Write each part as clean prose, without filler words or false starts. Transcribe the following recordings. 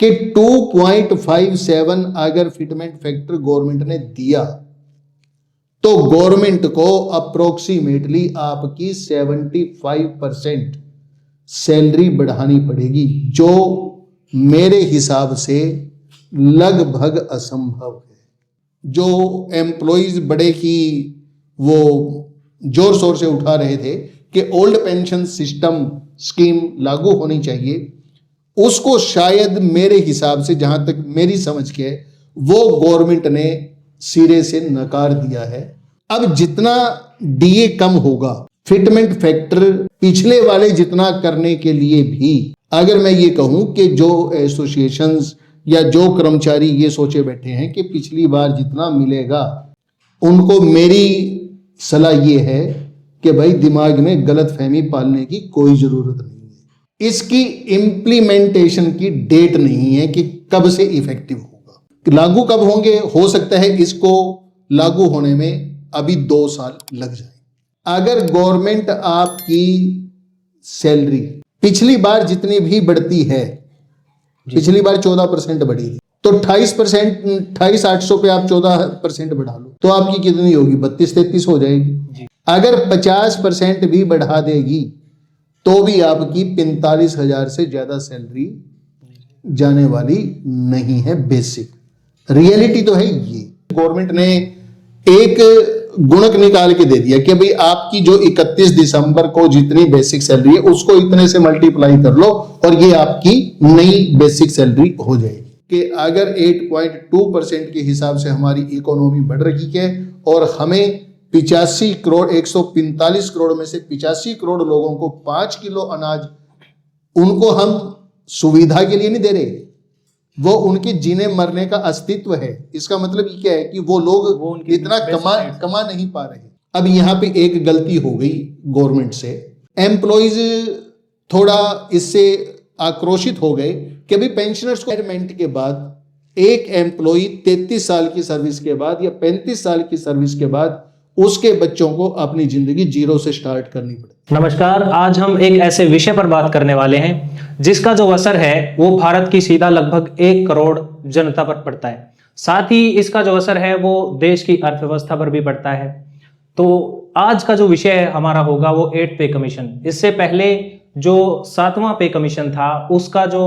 कि 2.57 अगर fitment factor government ने दिया तो गवर्नमेंट को अप्रोक्सीमेटली आपकी 75% सैलरी बढ़ानी पड़ेगी, जो मेरे हिसाब से लगभग असंभव है। जो एम्प्लॉइज बड़े ही वो जोर शोर से उठा रहे थे कि ओल्ड पेंशन सिस्टम स्कीम लागू होनी चाहिए, उसको शायद मेरे हिसाब से, जहां तक मेरी समझ के, वो गवर्नमेंट ने सिरे से नकार दिया है। अब जितना डीए कम होगा, फिटमेंट फैक्टर पिछले वाले जितना करने के लिए भी, अगर मैं ये कहूं कि जो एसोसिएशंस या जो कर्मचारी ये सोचे बैठे हैं कि पिछली बार जितना मिलेगा, उनको मेरी सलाह ये है कि भाई दिमाग में गलतफहमी पालने की कोई जरूरत नहीं है। इसकी इम्प्लीमेंटेशन की डेट नहीं है कि कब से इफेक्टिव होगा, लागू कब होंगे। हो सकता है इसको लागू होने में अभी 2 साल लग जाए। अगर गवर्नमेंट आपकी सैलरी पिछली बार जितनी भी बढ़ती है, पिछली बार 14% बढ़ी थी, तो 28,800 पे आप 14% बढ़ा लो तो आपकी कितनी होगी? 32-33 हो जाएगी। अगर 50% भी बढ़ा देगी तो भी आपकी 45,000 से ज्यादा सैलरी जाने वाली नहीं है। बेसिक रियलिटी तो है ये। गवर्नमेंट ने एक गुणक निकाल के दे दिया कि भाई आपकी जो 31 दिसंबर को जितनी बेसिक सैलरी है उसको इतने से मल्टीप्लाई कर लो और ये आपकी नई बेसिक सैलरी हो जाएगी। कि अगर 8.2% के हिसाब से हमारी इकोनॉमी बढ़ रही है और हमें 85 करोड़ 145 करोड़ में से 85 करोड़ लोगों को 5 किलो अनाज उनको हम सुविधा के लिए नहीं दे रहे, वो उनके जीने मरने का अस्तित्व है। इसका मतलब ये क्या है कि वो लोग इतना कमा नहीं पा रहे। अब यहाँ पे एक गलती हो गई गवर्नमेंट से, एम्प्लॉइज थोड़ा इससे आक्रोशित हो गए कि भाई पेंशनर्स को रिटायरमेंट के बाद एक एम्प्लॉई 33 साल की सर्विस के बाद या 35 साल की सर्विस के बाद उसके बच्चों को अपनी जिंदगी जीरो से स्टार्ट करनी पड़े। नमस्कार, आज हम एक ऐसे विषय पर बात करने वाले हैं जिसका जो असर है वो भारत की सीधा लगभग 1 करोड़ जनता पर पड़ता है। साथ ही इसका जो असर है वो देश की अर्थव्यवस्था पर भी पड़ता है। तो आज का जो विषय हमारा होगा वो 8 पे कमीशन। इससे पहले जो 7वां पे कमीशन था उसका जो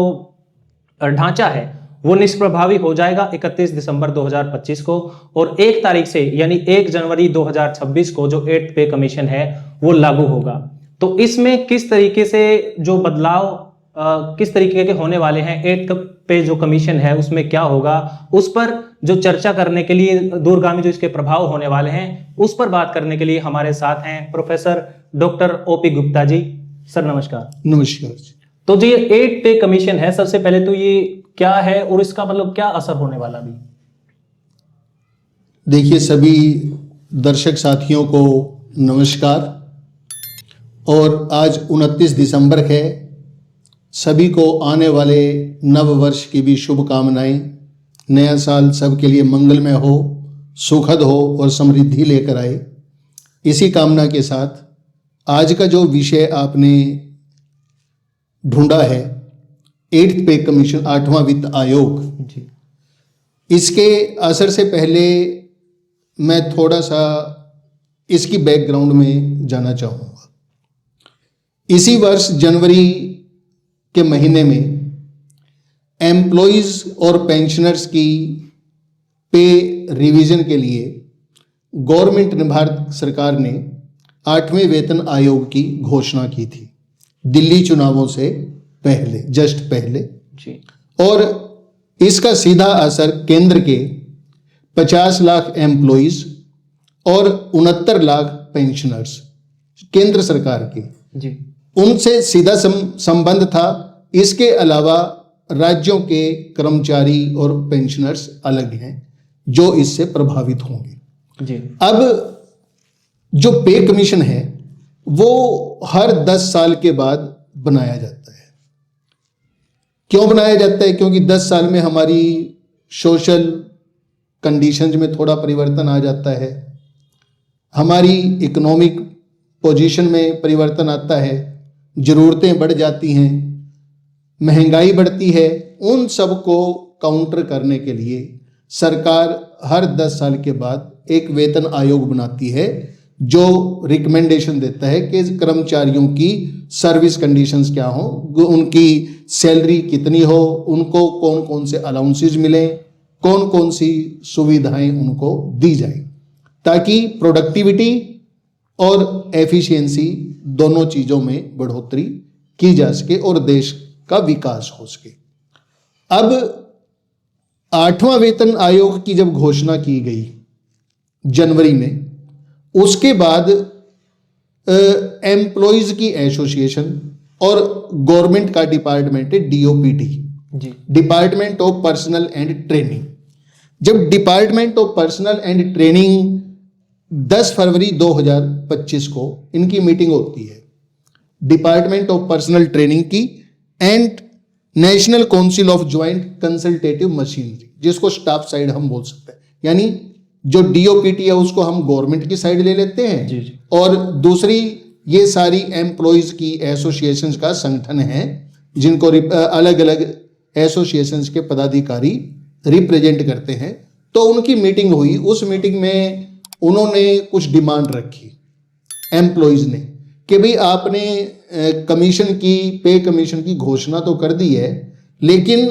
ढांचा है वो निष्प्रभावी हो जाएगा 31 दिसंबर 2025 को, और 1 तारीख से यानी 1 जनवरी 2026 को जो 8 पे कमीशन है वो लागू होगा। तो इसमें किस तरीके से जो बदलाव किस तरीके के होने वाले हैं, 8 पे जो कमीशन है उसमें क्या होगा, उस पर जो चर्चा करने के लिए, दूरगामी जो इसके प्रभाव होने वाले हैं उस पर बात करने के लिए हमारे साथ हैं professor doctor OP Gupta ji. Sir नमस्कार। नमस्कार। तो जो ये 8 पे कमीशन है, सबसे पहले तो ये क्या है और इसका मतलब क्या असर होने वाला भी? देखिए, सभी दर्शक साथियों को नमस्कार। और आज 29 दिसंबर है, सभी को आने वाले नव वर्ष की भी शुभकामनाएं। नया साल सबके लिए मंगलमय हो, सुखद हो और समृद्धि लेकर आए। इसी कामना के साथ आज का जो विषय आपने ढूंढा है, 8th पे कमीशन, 8वां वित्त आयोग जी, इसके असर से पहले मैं थोड़ा सा इसकी बैकग्राउंड में जाना चाहूँगा। इसी वर्ष जनवरी के महीने में एम्प्लॉइज और पेंशनर्स की पे रिवीजन के लिए गवर्नमेंट ने, भारत सरकार ने 8वें वेतन आयोग की घोषणा की थी, दिल्ली चुनावों से पहले, जस्ट पहले जी। और इसका सीधा असर केंद्र के 50 लाख एम्प्लॉइज और 69 लाख पेंशनर्स, केंद्र सरकार के जी, उनसे सीधा संबंध था। इसके अलावा राज्यों के कर्मचारी और पेंशनर्स अलग हैं जो इससे प्रभावित होंगे जी। अब जो पे कमीशन है वो हर 10 साल के बाद बनाया जाता है। क्यों बनाया जाता है? क्योंकि 10 साल में हमारी सोशल कंडीशंस में थोड़ा परिवर्तन आ जाता है, हमारी इकोनॉमिक पोजीशन में परिवर्तन आता है, ज़रूरतें बढ़ जाती हैं, महंगाई बढ़ती है, उन सब को काउंटर करने के लिए सरकार हर 10 साल के बाद एक वेतन आयोग बनाती है जो रिकमेंडेशन देता है कि कर्मचारियों की सर्विस कंडीशंस क्या हो, उनकी सैलरी कितनी हो, उनको कौन कौन से अलाउंसेज मिलें, कौन कौन सी सुविधाएं उनको दी जाए, ताकि प्रोडक्टिविटी और एफिशिएंसी दोनों चीज़ों में बढ़ोतरी की जा सके और देश का विकास हो सके। अब 8वां वेतन आयोग की जब घोषणा की गई जनवरी में, उसके बाद एम्प्लॉयज की एसोसिएशन और गवर्नमेंट का डिपार्टमेंट है DOPT, department of personnel and training. जब department of personnel and training 10 फरवरी 2025 को इनकी मीटिंग होती है, डिपार्टमेंट ऑफ पर्सनल ट्रेनिंग की and national council of joint consultative machinery, जिसको स्टाफ साइड हम बोल सकते हैं, यानी जो डीओपीटी है उसको हम गवर्नमेंट की साइड ले लेते हैं जी। और दूसरी ये सारी एम्प्लॉयज की एसोसिएशंस का संगठन है जिनको अलग अलग एसोसिएशंस के पदाधिकारी रिप्रेजेंट करते हैं। तो उनकी मीटिंग हुई, उस मीटिंग में उन्होंने कुछ डिमांड रखी एम्प्लॉयज ने कि भाई आपने कमीशन की, पे कमीशन की घोषणा तो कर दी है, लेकिन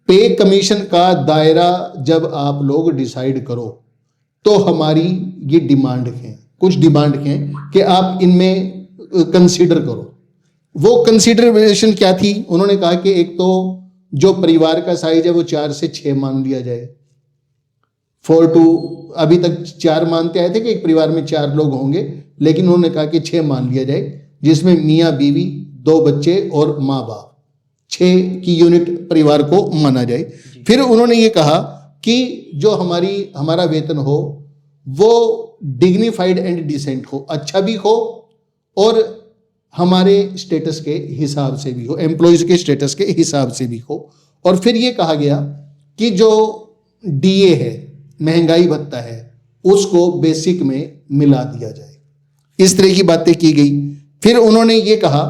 पे कमीशन का दायरा जब आप लोग डिसाइड करो तो हमारी ये डिमांड है, कुछ डिमांड हैं कि आप इनमें कंसीडर करो। वो कंसीडरेशन क्या थी? उन्होंने कहा कि एक तो जो परिवार का साइज है वो 4 से 6 मान लिया जाए, 4 to, अभी तक 4 मानते आए थे कि एक परिवार में 4 लोग होंगे, लेकिन उन्होंने कहा कि 6 मान लिया जाए, जिसमें मियाँ बीवी, 2 बच्चे और माँ बाप, 6 की यूनिट परिवार को माना जाए। फिर उन्होंने ये कहा कि जो हमारा वेतन हो वो डिग्निफाइड एंड डिसेंट हो, अच्छा भी हो और हमारे स्टेटस के हिसाब से भी हो, एम्प्लॉयज के स्टेटस के हिसाब से भी हो। और फिर ये कहा गया कि जो डीए है, महंगाई भत्ता है, उसको बेसिक में मिला दिया जाए। इस तरह की बातें की गई। फिर उन्होंने ये कहा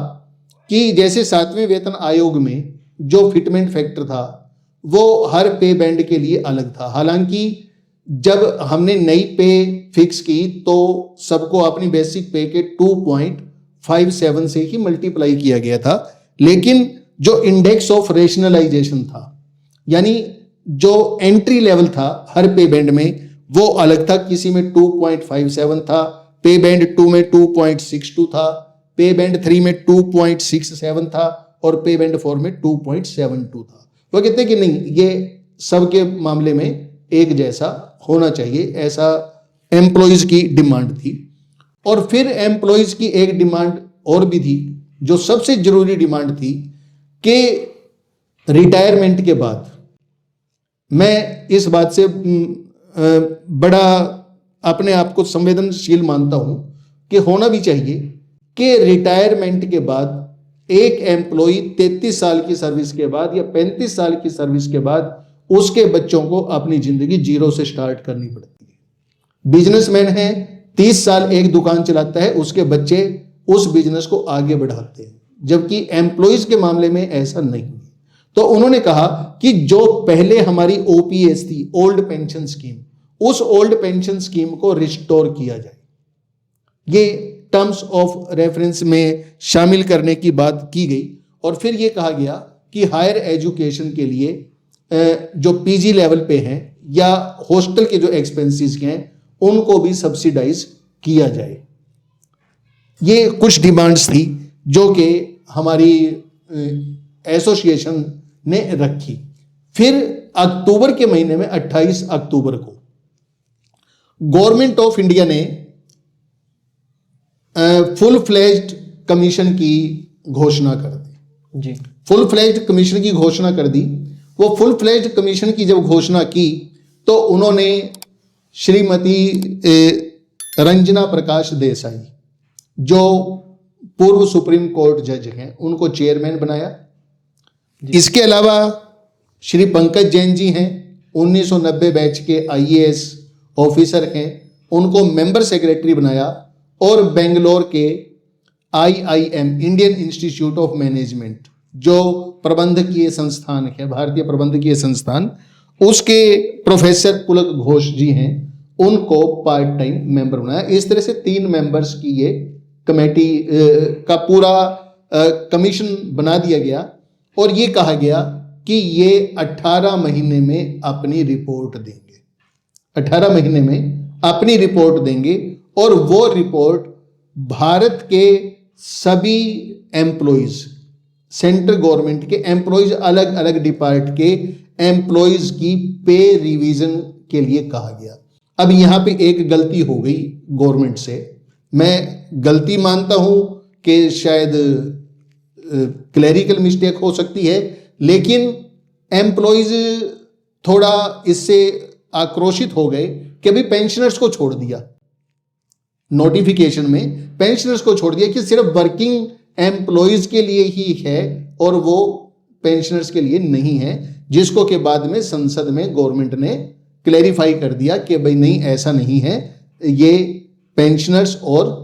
कि जैसे 7वें वेतन आयोग में जो फिटमेंट फैक्टर था वो हर पे बैंड के लिए अलग था। हालांकि जब हमने नई पे फिक्स की तो सबको अपनी बेसिक पे के 2.57 से ही मल्टीप्लाई किया गया था, लेकिन जो इंडेक्स ऑफ रेशनलाइजेशन था, यानी जो एंट्री लेवल था हर पे बैंड में, वो अलग था। किसी में 2.57 था, पे बैंड 2 में 2.62 था, पे बैंड 3 में 2.67 था और पे बैंड 4 में 2.72 था। वो कहते हैं कि नहीं, ये सबके मामले में एक जैसा होना चाहिए, ऐसा एम्प्लॉयज की डिमांड थी। और फिर एम्प्लॉयज की एक डिमांड और भी थी, जो सबसे जरूरी डिमांड थी कि रिटायरमेंट के बाद, मैं इस बात से बड़ा अपने आप को संवेदनशील मानता हूं कि होना भी चाहिए कि रिटायरमेंट के बाद एक एम्प्लॉय 33 साल की सर्विस के बाद या 35 साल की सर्विस के बाद उसके बच्चों को अपनी जिंदगी जीरो से स्टार्ट करनी पड़ती है। बिजनेसमैन है, 30 साल एक दुकान चलाता है, उसके बच्चे उस बिजनेस को आगे बढ़ाते हैं, जबकि एम्प्लॉयज के मामले में ऐसा नहीं है। तो उन्होंने कहा कि जो पहले हमारी ओपीएस थी, ओल्ड पेंशन स्कीम, उस ओल्ड पेंशन स्कीम को रिस्टोर किया जाए। ये टर्म्स ऑफ रेफरेंस में शामिल करने की बात की गई। और फिर ये कहा गया कि हायर एजुकेशन के लिए जो पीजी लेवल पे हैं या हॉस्टल के जो एक्सपेंसेस हैं उनको भी सब्सिडाइज किया जाए। ये कुछ डिमांड्स थी जो कि हमारी एसोसिएशन ने रखी। फिर अक्टूबर के महीने में 28 अक्टूबर को गवर्नमेंट ऑफ इंडिया ने फुल फ्लेज्ड कमीशन की घोषणा कर दी। जी, फुल फ्लेज्ड कमीशन की घोषणा कर दी। वो फुल फ्लेज्ड कमीशन की जब घोषणा की तो उन्होंने श्रीमती रंजना प्रकाश देसाई, जो पूर्व सुप्रीम कोर्ट जज हैं, उनको चेयरमैन बनाया। इसके अलावा श्री पंकज जैन जी हैं, 1990 बैच के आईएएस ऑफिसर हैं, उनको मेंबर सेक्रेटरी बनाया। और बेंगलोर के IIM, Indian institute of management, जो प्रबंधकीय संस्थान है, भारतीय प्रबंधकीय संस्थान, उसके प्रोफेसर पुलक घोष जी हैं, उनको पार्ट टाइम मेंबर बनाया। इस तरह से 3 मेंबर्स की ये कमेटी का पूरा कमीशन बना दिया गया और ये कहा गया कि ये 18 महीने में अपनी रिपोर्ट देंगे, 18 महीने में अपनी रिपोर्ट देंगे और वो रिपोर्ट भारत के सभी एम्प्लॉइज, सेंट्रल गवर्नमेंट के एम्प्लॉइज, अलग अलग डिपार्ट के एम्प्लॉइज की पे रिवीजन के लिए कहा गया। अब यहां पे एक गलती हो गई गवर्नमेंट से, मैं गलती मानता हूं कि शायद क्लैरिकल मिस्टेक हो सकती है, लेकिन एम्प्लॉइज थोड़ा इससे आक्रोशित हो गए कि अभी पेंशनर्स को छोड़ दिया, नोटिफिकेशन में पेंशनर्स को छोड़ दिया कि सिर्फ वर्किंग एम्प्लॉइज के लिए ही है और वो पेंशनर्स के लिए नहीं है, जिसको के बाद में संसद में गवर्नमेंट ने क्लैरिफाई कर दिया कि भाई नहीं, ऐसा नहीं है, ये पेंशनर्स और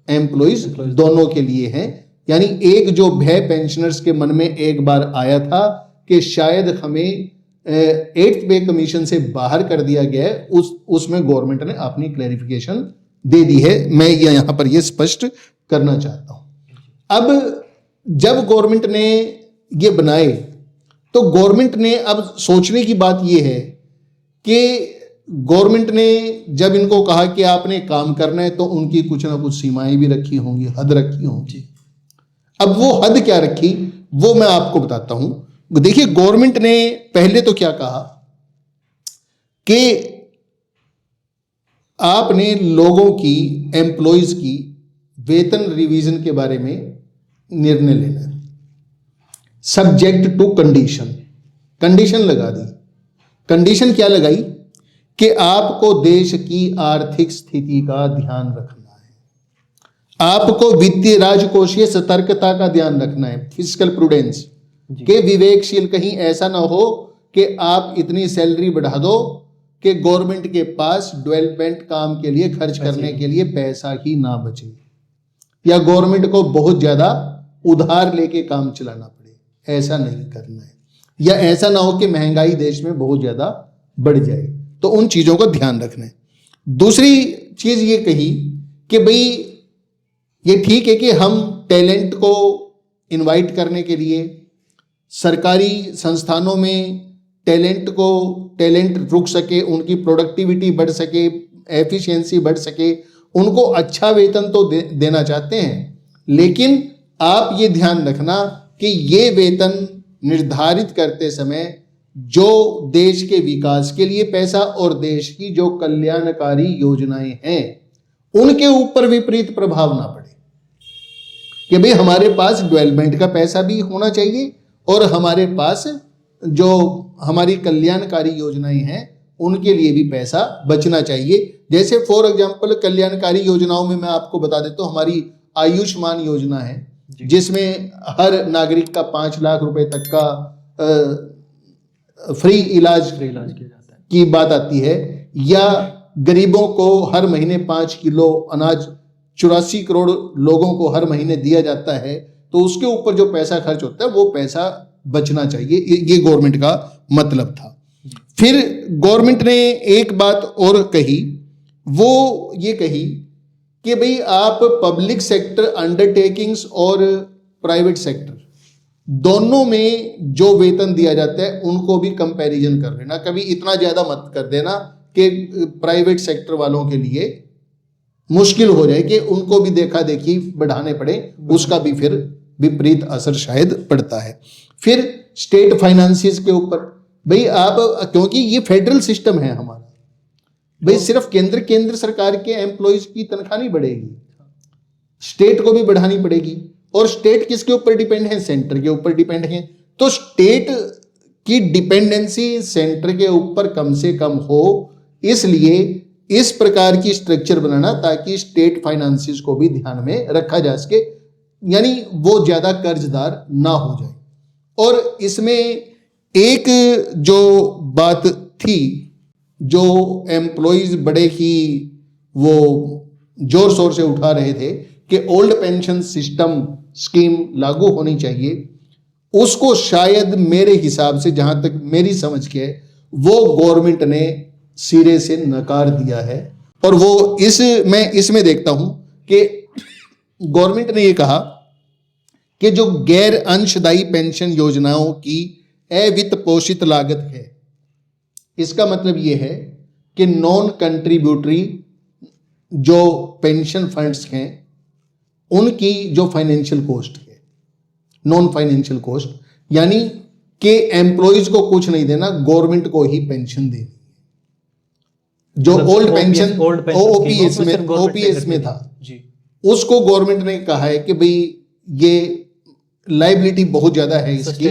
एम्प्लॉइज दोनों के लिए है। यानी एक जो भय पेंशनर्स के मन में एक बार आया था कि शायद हमें 8th पे कमीशन से बाहर कर दिया गया है, उसमें गवर्नमेंट ने अपनी क्लैरिफिकेशन दे दी है। मैं यहां पर ये स्पष्ट करना चाहता हूं। अब जब गवर्नमेंट ने ये बनाए तो गवर्नमेंट ने अब सोचने की बात ये है कि गवर्नमेंट ने जब इनको कहा कि आपने काम करना है तो उनकी कुछ ना कुछ सीमाएं भी रखी होंगी, हद रखी होंगी। अब वो हद क्या रखी वो मैं आपको बताता हूं। देखिए, गवर्नमेंट ने पहले तो क्या कहा कि आपने लोगों की, एम्प्लॉइज की वेतन रिवीजन के बारे में निर्णय लेना है, सब्जेक्ट टू कंडीशन। कंडीशन लगा दी। कंडीशन क्या लगाई कि आपको देश की आर्थिक स्थिति का ध्यान रखना है, आपको वित्तीय राजकोषीय सतर्कता का ध्यान रखना है, फिस्कल प्रूडेंस के विवेकशील, कहीं ऐसा ना हो कि आप इतनी सैलरी बढ़ा दो कि गवर्नमेंट के पास डेवलपमेंट काम के लिए खर्च करने के लिए पैसा ही ना बचे, या गवर्नमेंट को बहुत ज्यादा उधार लेके काम चलाना पड़े। ऐसा नहीं करना है, या ऐसा ना हो कि महंगाई देश में बहुत ज्यादा बढ़ जाए, तो उन चीजों का ध्यान रखना है। दूसरी चीज ये कही कि भाई ये ठीक है कि हम टैलेंट को इनवाइट करने के लिए सरकारी संस्थानों में टैलेंट रुक सके, उनकी प्रोडक्टिविटी बढ़ सके, एफिशिएंसी बढ़ सके, उनको अच्छा वेतन तो देना चाहते हैं, लेकिन आप ये ध्यान रखना कि ये वेतन निर्धारित करते समय जो देश के विकास के लिए पैसा और देश की जो कल्याणकारी योजनाएं हैं उनके ऊपर विपरीत प्रभाव ना पड़े, कि भाई हमारे पास डेवलपमेंट का पैसा भी होना चाहिए और हमारे पास जो हमारी कल्याणकारी योजनाएं हैं उनके लिए भी पैसा बचना चाहिए। जैसे फॉर एग्जांपल कल्याणकारी योजनाओं में मैं आपको बता देता हूं, हमारी आयुष्मान योजना है जिसमें हर नागरिक का 5 लाख रुपए तक का फ्री इलाज किया जाता है की बात आती है, या गरीबों को हर महीने 5 किलो अनाज 84 करोड़ लोगों को हर महीने दिया जाता है, तो उसके ऊपर जो पैसा खर्च होता है वो पैसा बचना चाहिए। ये गवर्नमेंट का मतलब था। फिर गवर्नमेंट ने एक बात और कही, वो ये कही कि भाई आप पब्लिक सेक्टर अंडरटेकिंग्स और प्राइवेट सेक्टर दोनों में जो वेतन दिया जाता है उनको भी कंपैरिजन कर लेना। कभी इतना ज्यादा मत कर देना कि प्राइवेट सेक्टर वालों के लिए मुश्किल हो जाए कि उनको भी देखा देखी बढ़ाने पड़े, उसका भी फिर विपरीत असर शायद पड़ता है। फिर स्टेट फाइनेंसिस के ऊपर भाई आप, क्योंकि ये फेडरल सिस्टम है हमारा, भाई सिर्फ केंद्र सरकार के एम्प्लॉइज की तनख्वाह नहीं बढ़ेगी, स्टेट को भी बढ़ानी पड़ेगी। और स्टेट किसके ऊपर डिपेंड है? सेंटर के ऊपर डिपेंड है। तो स्टेट की डिपेंडेंसी सेंटर के ऊपर कम से कम हो, इसलिए इस प्रकार की स्ट्रक्चर बनाना ताकि स्टेट फाइनेंसिस को भी ध्यान में रखा जा सके, यानी वो ज्यादा कर्जदार ना हो जाए। और इसमें एक जो बात थी जो एम्प्लॉइज बड़े ही वो जोर शोर से उठा रहे थे कि ओल्ड पेंशन सिस्टम स्कीम लागू होनी चाहिए, उसको शायद मेरे हिसाब से, जहां तक मेरी समझ के है, वो गवर्नमेंट ने सिरे से नकार दिया है। और वो मैं इसमें देखता हूं कि गवर्नमेंट ने ये कहा कि जो गैर अंशदायी पेंशन योजनाओं की अवित्त पोषित लागत है, इसका मतलब ये है कि नॉन कंट्रीब्यूटरी जो पेंशन फंड्स हैं उनकी जो फाइनेंशियल कॉस्ट है, नॉन फाइनेंशियल कॉस्ट, यानी कि एम्प्लॉइज को कुछ नहीं देना, गवर्नमेंट को ही पेंशन देनी। जो ओल्ड पेंशन ओपीएस में था जी, उसको गवर्नमेंट ने कहा है कि भाई ये लाइबिलिटी बहुत ज्यादा है, इसकी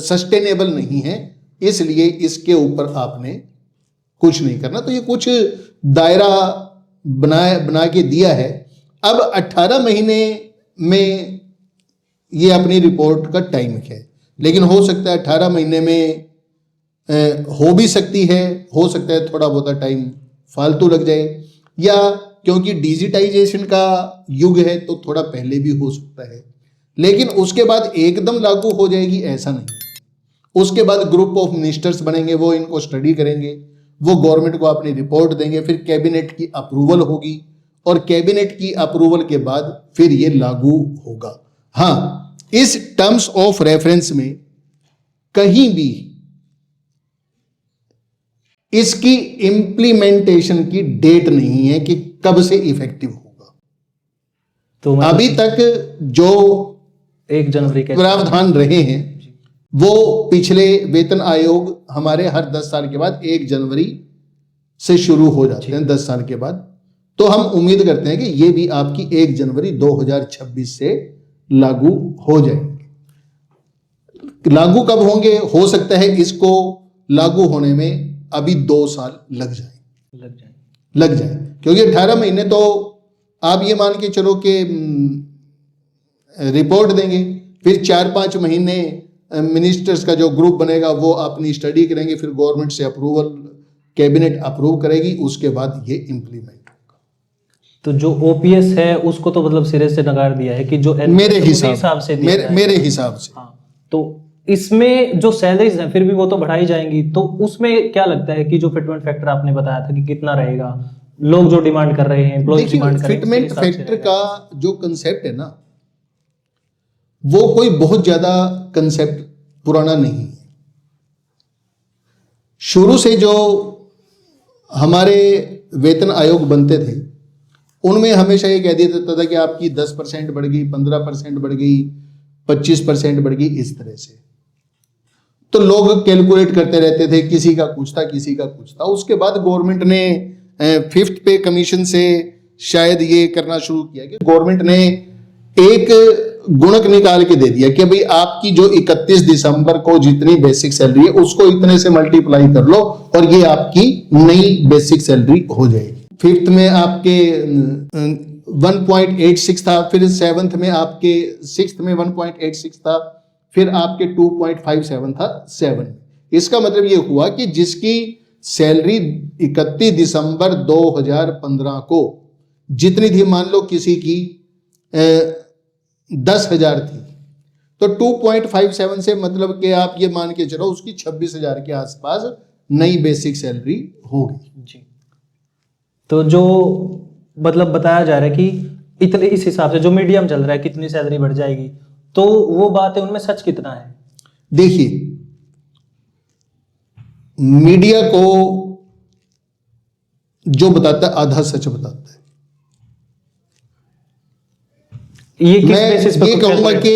सस्टेनेबल नहीं है, इसलिए इसके ऊपर आपने कुछ नहीं करना। तो ये कुछ दायरा बना के दिया है। अब 18 महीने में ये अपनी रिपोर्ट का टाइम है, लेकिन हो सकता है 18 महीने में हो भी सकती है, हो सकता है थोड़ा बहुत टाइम फालतू लग जाए, या क्योंकि डिजिटाइजेशन का युग है तो थोड़ा पहले भी हो सकता है, लेकिन उसके बाद एकदम लागू हो जाएगी ऐसा नहीं। उसके बाद ग्रुप ऑफ मिनिस्टर्स बनेंगे, वो इनको स्टडी करेंगे, वो गवर्नमेंट को अपनी रिपोर्ट देंगे, फिर कैबिनेट की अप्रूवल होगी, और कैबिनेट की अप्रूवल के बाद फिर ये लागू होगा। हाँ, इस टर्म्स ऑफ रेफरेंस में कहीं भी इसकी इंप्लीमेंटेशन की डेट नहीं है कि कब से इफेक्टिव होगा। तो अभी तक जो 1 जनवरी के प्रावधान रहे हैं वो पिछले वेतन आयोग हमारे हर 10 साल के बाद 1 जनवरी से शुरू हो जाते हैं, 10 साल के बाद। तो हम उम्मीद करते हैं कि ये भी आपकी 1 जनवरी 2026 से लागू हो जाएंगे। लागू कब होंगे? हो सकता है इसको लागू होने में अभी 2 साल लग जाए, क्योंकि 18 महीने तो आप ये मान के चलो कि रिपोर्ट देंगे, फिर 4-5 महीने मिनिस्टर्स का जो ग्रुप बनेगा वो अपनी स्टडी करेंगे, फिर गवर्नमेंट से अप्रूवल, कैबिनेट अप्रूव करेगी, उसके बाद ये इंप्लीमेंट होगा। तो जो ओपीएस है उसको तो मतलब सिरे से नकार दिया है कि जो मेरे हिसाब से मेरे हिसाब से। हाँ, तो इसमें जो सैलरीज हैं फिर भी वो तो बढ़ाई जाएंगी, तो उसमें क्या लगता है कि जो फिटमेंट फैक्टर आपने बताया था कि कितना रहेगा, लोग जो डिमांड कर रहे हैं, एम्प्लॉइज डिमांड कर रहे हैं, फिटमेंट फैक्टर का जो कंसेप्ट है ना, वो कोई बहुत ज्यादा कंसेप्ट पुराना नहीं है। शुरू से जो हमारे वेतन आयोग बनते थे उनमें हमेशा ये कह दिया जाता था कि आपकी 10% बढ़ गई, 15% बढ़ गई, 25% बढ़ गई, इस तरह से। तो लोग कैलकुलेट करते रहते थे, किसी का कुछ था, किसी का कुछ था। उसके बाद गवर्नमेंट ने 5th पे कमीशन से शायद ये करना शुरू किया कि गवर्नमेंट ने एक गुणक निकाल के दे दिया कि भाई आपकी जो 31 दिसंबर को जितनी बेसिक सैलरी है उसको इतने से मल्टीप्लाई कर लो और ये आपकी नई बेसिक सैलरी हो जाएगी। 5th में आपके 1.86 था, फिर 7th में आपके 6th में 1.86 था, फिर आपके 2.57 था 7। इसका मतलब ये हुआ कि जिसकी सैलरी 31 दिसंबर 2015 को जितनी थी, मान लो किसी की 10,000 थी, तो 2.57 से मतलब कि आप ये मान के चलो उसकी 26,000 के आसपास नई बेसिक सैलरी होगी जी। तो जो मतलब बताया जा रहा है कि इतने इस हिसाब से जो मीडियम चल रहा है कितनी सैलरी बढ़ जाएगी, तो वो बात है, उनमें सच कितना है? देखिए, मीडिया को जो बताता है आधा सच बताता है। ये किस मैं बेसिस पर ये कहूंगा कि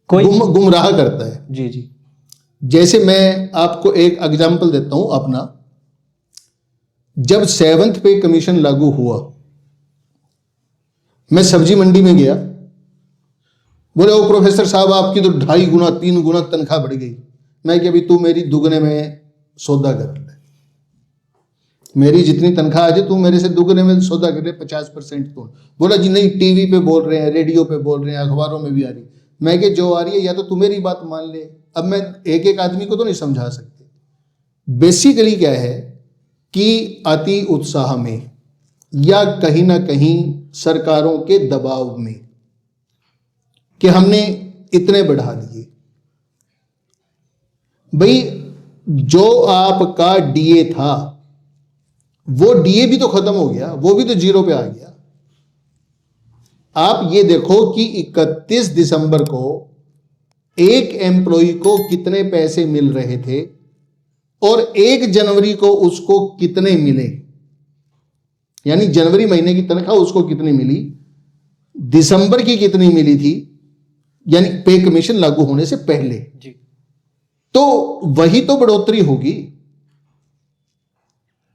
कोई गुमराह करता है। जी जी। जैसे मैं आपको एक एग्जांपल देता हूं अपना। जब 7th पे कमीशन लागू हुआ, मैं सब्जी मंडी में गया, बोले ओ प्रोफेसर साहब आपकी तो 2.5 गुना 3 गुना तनख्वाह बढ़ गई। मैं कि अभी तू मेरी दुगने में सौदा कर ले, मेरी जितनी तनख्वाह आज तू मेरे से दुगने में सौदा कर ले, 50% तो। बोला जी नहीं, टीवी पे बोल रहे हैं, रेडियो पे बोल रहे हैं, अखबारों में भी आ रही। मैं कि जो आ रही है या तो तू मेरी बात मान ले। अब मैं एक एक आदमी को तो नहीं समझा सकते। बेसिकली क्या है कि अति उत्साह में या कहीं ना कहीं सरकारों के दबाव में कि हमने इतने बढ़ा दिए, भाई जो आपका डीए था वो डीए भी तो खत्म हो गया, वो भी तो जीरो पे आ गया। आप ये देखो कि 31 दिसंबर को एक एम्प्लॉय को कितने पैसे मिल रहे थे और 1 जनवरी को उसको कितने मिले, यानी जनवरी महीने की तनख्वाह उसको कितनी मिली, दिसंबर की कितनी मिली थी, यानी पे कमीशन लागू होने से पहले जी। तो वही तो बढ़ोतरी होगी।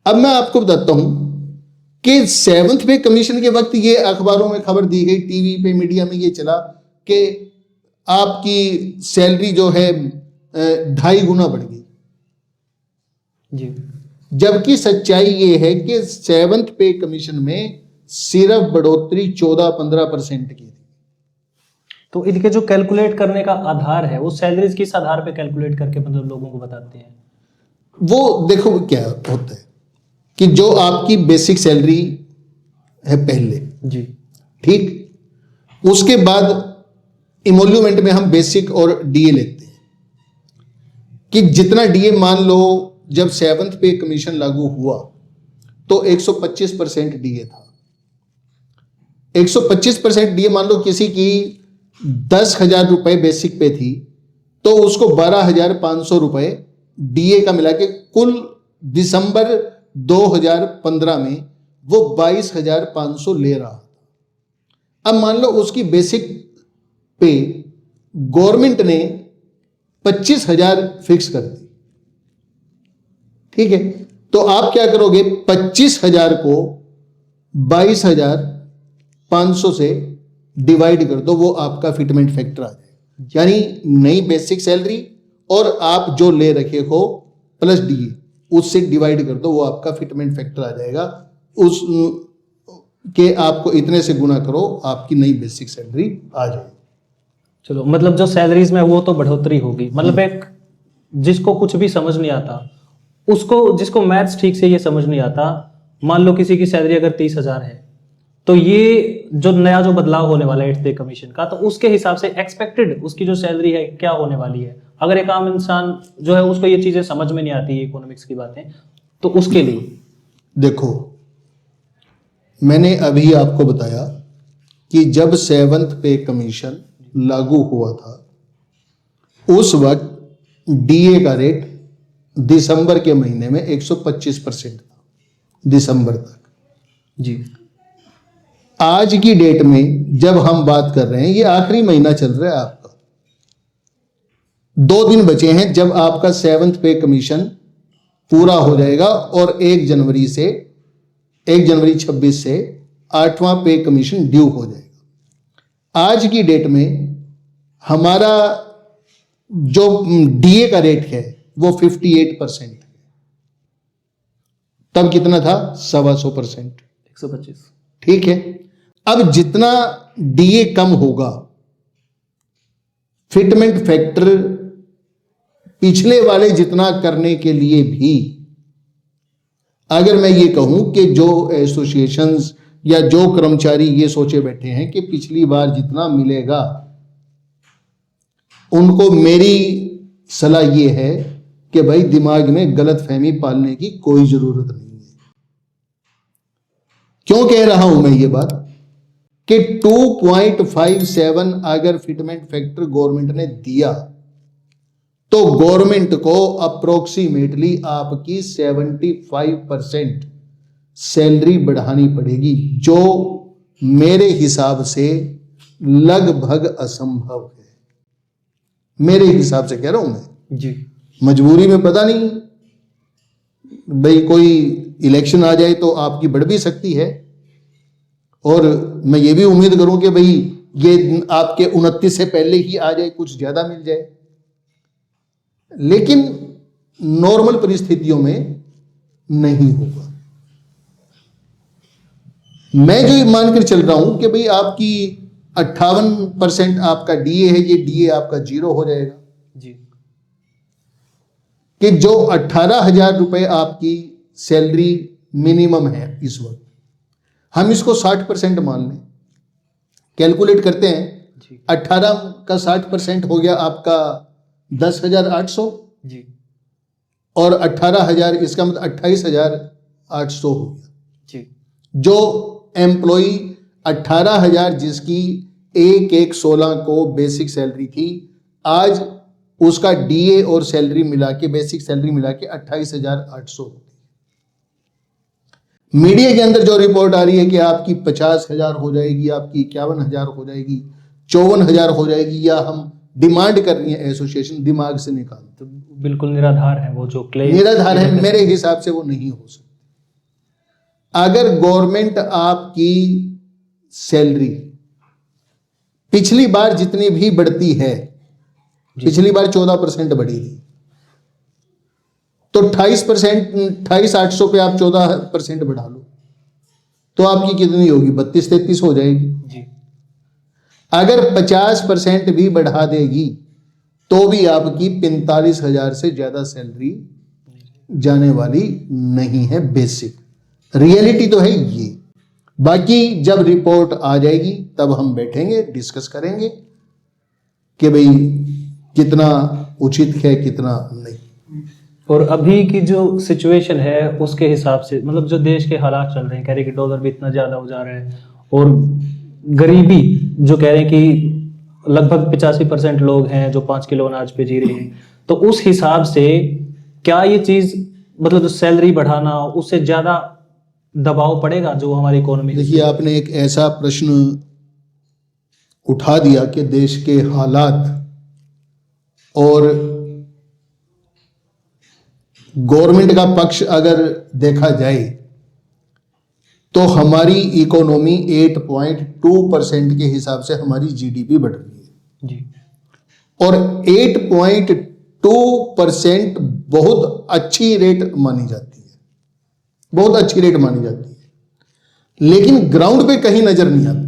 अब मैं आपको बताता हूं कि 7th पे कमीशन के वक्त ये अखबारों में खबर दी गई, टीवी पे मीडिया में ये चला कि आपकी सैलरी जो है 2.5 गुना बढ़ गई। जी। जबकि सच्चाई ये है कि 7th पे कमीशन में सिर्फ बढ़ोतरी 14-15% की थी। तो इनके जो कैलकुलेट करने का आधार है वो सैलरीज किस आधार पे कैलकुलेट करके मतलब लोगों को बताते हैं? वो देखो क्या होता है कि जो आपकी बेसिक सैलरी है पहले, जी। ठीक, उसके बाद इमोल्यूमेंट में हम बेसिक और डीए लेते हैं कि जितना डीए, मान लो जब 7th पे कमीशन लागू हुआ तो 125% डीए था। 125% डीए मान लो किसी की 10,000 रुपए बेसिक पे थी तो उसको 12,500 रुपए डीए का मिला के कुल दिसंबर 2015 में वो 22,500 ले रहा था। अब मान लो उसकी बेसिक पे गवर्नमेंट ने 25,000 फिक्स कर दी, ठीक है, तो आप क्या करोगे, 25,000 को 22,500 से डिवाइड कर दो, वो आपका फिटमेंट फैक्टर आ जाएगा। यानी नई बेसिक सैलरी और आप जो ले रखे हो प्लस डीए, उससे डिवाइड कर दो, वो आपका फिटमेंट फैक्टर आ जाएगा। उस के आपको इतने से गुना करो, आपकी नई बेसिक सैलरी आ जाएगी। चलो, मतलब जो सैलरीज में वो तो बढ़ोतरी होगी, मतलब एक जिसको कुछ भी समझ नहीं आता उसको, जिसको मैथ्स ठीक से ये समझ नहीं आता, मान लो किसी की सैलरी अगर 30,000 है तो ये जो नया जो बदलाव होने वाला है 8th पे कमीशन का, तो उसके हिसाब से एक्सपेक्टेड उसकी जो सैलरी है क्या होने वाली है। अगर एक आम इंसान जो है उसको ये चीजें समझ में नहीं आती इकोनॉमिक्स की बातें, तो उसके लिए देखो, मैंने अभी आपको बताया कि जब 7th पे कमीशन लागू हुआ था उस वक्त डीए का रेट दिसंबर के महीने में 125% था, दिसंबर तक। जी। आज की डेट में जब हम बात कर रहे हैं, ये आखिरी महीना चल रहा है आपका, 2 दिन बचे हैं जब आपका 7th पे कमीशन पूरा हो जाएगा और 1 जनवरी 26 से 8वां पे कमीशन ड्यू हो जाएगा। आज की डेट में हमारा जो डीए का रेट है वो 58% है। तब कितना था? 125%, 125। ठीक है। अब जितना डीए कम होगा, फिटमेंट फैक्टर पिछले वाले जितना करने के लिए भी, अगर मैं ये कहूं कि जो एसोसिएशंस या जो कर्मचारी ये सोचे बैठे हैं कि पिछली बार जितना मिलेगा, उनको मेरी सलाह ये है कि भाई दिमाग में गलतफहमी पालने की कोई जरूरत नहीं है। क्यों कह रहा हूं मैं ये बात कि 2.57 अगर फिटमेंट फैक्टर गवर्नमेंट ने दिया तो गवर्नमेंट को अप्रोक्सीमेटली आपकी 75% सैलरी बढ़ानी पड़ेगी, जो मेरे हिसाब से लगभग असंभव है। मेरे हिसाब से कह रहा हूं मैं जी। मजबूरी में पता नहीं भाई, कोई इलेक्शन आ जाए तो आपकी बढ़ भी सकती है, और मैं ये भी उम्मीद करूं कि भाई ये आपके 29 से पहले ही आ जाए, कुछ ज्यादा मिल जाए। लेकिन नॉर्मल परिस्थितियों में नहीं होगा। मैं जो मानकर चल रहा हूं कि भाई आपकी 58% आपका डीए है, ये डीए आपका 0 हो जाएगा। जी। कि जो 18,000 रुपए आपकी सैलरी मिनिमम है इस वक्त, हम इसको 60% मान लें, कैलकुलेट करते हैं। 18 का 60% हो गया आपका 10,800, जी और 18,000, इसका मतलब 28,800 हो गया। जी जो एम्प्लॉई 18,000 जिसकी 1/1/16 को बेसिक सैलरी थी, आज उसका डीए और सैलरी मिला के, बेसिक सैलरी मिला के 28,800 होती है। मीडिया के अंदर जो रिपोर्ट आ रही है कि आपकी 50,000 हो जाएगी, आपकी 51,000 हो जाएगी, 54,000 हो जाएगी, या हम डिमांड कर रही है एसोसिएशन, दिमाग से निकाल। तो बिल्कुल निराधार है वो जो क्लेम, निराधार है, मेरे हिसाब से वो नहीं हो सकती। अगर गवर्नमेंट आपकी सैलरी पिछली बार जितनी भी बढ़ती है, पिछली बार 14% बढ़ी थी, तो 28%, 28,800 पे आप 14% बढ़ा लो तो आपकी कितनी होगी? 32-33 हो जाएगी जी। अगर 50% भी बढ़ा देगी तो भी आपकी 45,000 से ज्यादा सैलरी जाने वाली नहीं है। बेसिक रियलिटी तो है ये। बाकी जब रिपोर्ट आ जाएगी तब हम बैठेंगे, डिस्कस करेंगे कि भाई कितना उचित है, कितना नहीं। और अभी की जो सिचुएशन है उसके हिसाब से, मतलब जो देश के हालात चल रहे हैं, कह रहे हैं कि डॉलर भी इतना ज्यादा हो जा रहा है, और गरीबी जो कह रहे हैं कि लगभग 85% लोग हैं जो 5 किलो अनाज पे जी रहे हैं, तो उस हिसाब से क्या ये चीज, मतलब जो सैलरी बढ़ाना, उससे ज्यादा दबाव पड़ेगा जो हमारी इकोनॉमी? देखिए, आपने एक ऐसा प्रश्न उठा दिया कि देश के हालात और गवर्नमेंट का पक्ष अगर देखा जाए तो हमारी इकोनॉमी 8.2% के हिसाब से हमारी जीडीपी बढ़ रही है जी। और 8.2% बहुत अच्छी रेट मानी जाती है, बहुत अच्छी रेट मानी जाती है, लेकिन ग्राउंड पे कहीं नजर नहीं आती।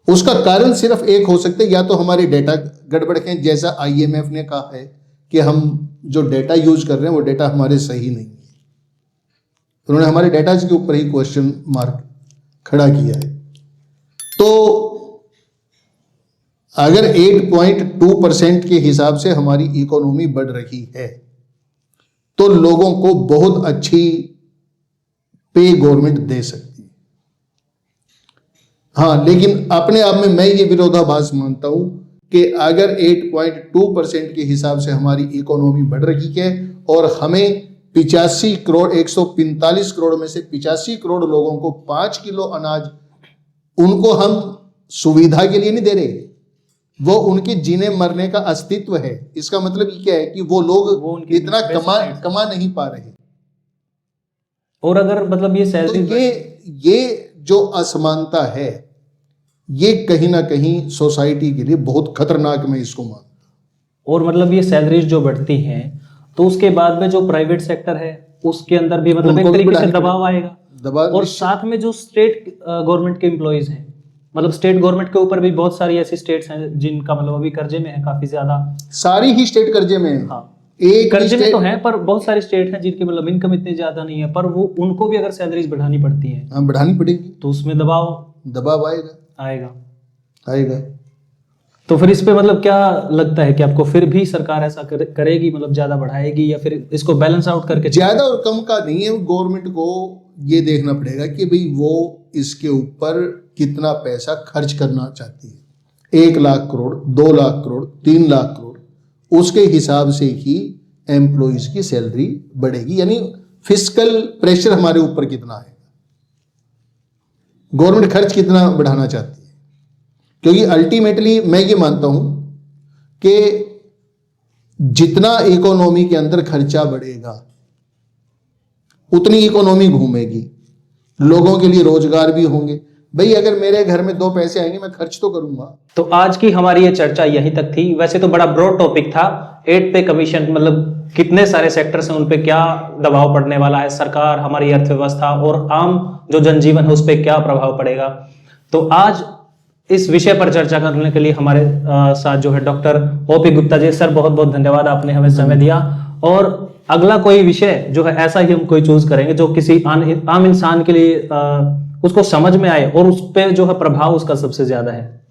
उसका कारण सिर्फ एक हो सकता है, या तो हमारे डेटा गड़बड़ हैं, जैसा आईएमएफ ने कहा है कि हम जो डेटा यूज कर रहे हैं वो डेटा हमारे सही नहीं है। उन्होंने हमारे डेटा के ऊपर ही क्वेश्चन मार्क खड़ा किया है। तो अगर 8.2% के हिसाब से हमारी इकोनॉमी बढ़ रही है तो लोगों को बहुत अच्छी पे गवर्नमेंट दे सकती है। हाँ, लेकिन अपने आप में मैं ये विरोधाभास मानता हूं कि अगर 8.2% के हिसाब से हमारी इकोनॉमी बढ़ रही है और हमें 85 करोड़ 145 करोड़ में से 85 करोड़ लोगों को 5 किलो अनाज उनको हम सुविधा के लिए नहीं दे रहे, वो उनके जीने मरने का अस्तित्व है। इसका मतलब ये क्या है कि वो लोग इतना कमा नहीं पा रहे। और अगर मतलब ये सैलरी, तो ये जो असमानता है ये कहीं ना कहीं सोसाइटी के लिए बहुत खतरनाक, मैं इसको मानता हूं। और मतलब ये सैलरीज जो बढ़ती हैं तो उसके बाद में जो प्राइवेट सेक्टर है उसके अंदर भी मतलब एक तरीके से दबाव आएगा। और साथ में जो स्टेट गवर्नमेंट के एम्प्लॉइज हैं, मतलब स्टेट गवर्नमेंट के ऊपर भी बहुत सारी ऐसी स्टेट्स हैं जिनका मतलब अभी कर्जे में है काफी ज्यादा। सारी ही स्टेट कर्जे में है। हाँ, एक कर्जे में तो है, पर बहुत सारी स्टेट हैं जिनकी मतलब इनकम इतनी ज्यादा नहीं है, पर वो उनको भी अगर सैलरीज बढ़ानी पड़ती है, हाँ बढ़ानी पड़ेगी, तो उसमें दबाव आएगा। तो फिर इस पे मतलब क्या लगता है कि आपको फिर भी सरकार ऐसा करेगी, मतलब ज्यादा बढ़ाएगी, या फिर इसको बैलेंस आउट करके? ज्यादा और कम का नहीं है, गवर्नमेंट को ये देखना पड़ेगा कि भाई वो इसके ऊपर कितना पैसा खर्च करना चाहती है। 1 लाख करोड़, 2 लाख करोड़, 3 लाख करोड़, उसके हिसाब से ही एम्प्लॉइज की सैलरी बढ़ेगी। यानी फिस्कल प्रेशर हमारे ऊपर कितना है, गवर्नमेंट खर्च कितना बढ़ाना चाहती है। क्योंकि अल्टीमेटली मैं ये मानता हूं कि जितना इकोनॉमी के अंदर खर्चा बढ़ेगा उतनी इकोनॉमी घूमेगी, लोगों के लिए रोजगार भी होंगे। भाई अगर मेरे घर में 2 पैसे आएंगे मैं खर्च तो करूंगा। तो आज की हमारी ये चर्चा यहीं तक थी। वैसे तो बड़ा ब्रॉड टॉपिक था, 8 पे कमीशन, मतलब कितने सारे सेक्टर्स हैं, उन पे क्या दबाव पड़ने वाला है, सरकार, हमारी अर्थव्यवस्था और आम जो जनजीवन है उस पर क्या प्रभाव पड़ेगा। तो आज इस विषय पर चर्चा करने के लिए हमारे साथ जो है doctor OP Gupta ji. Sir बहुत बहुत धन्यवाद, आपने हमें समय दिया। और अगला कोई विषय जो है ऐसा ही हम कोई चूज करेंगे जो किसी आम इंसान के लिए उसको समझ में आए और उस पर जो है प्रभाव उसका सबसे ज्यादा है।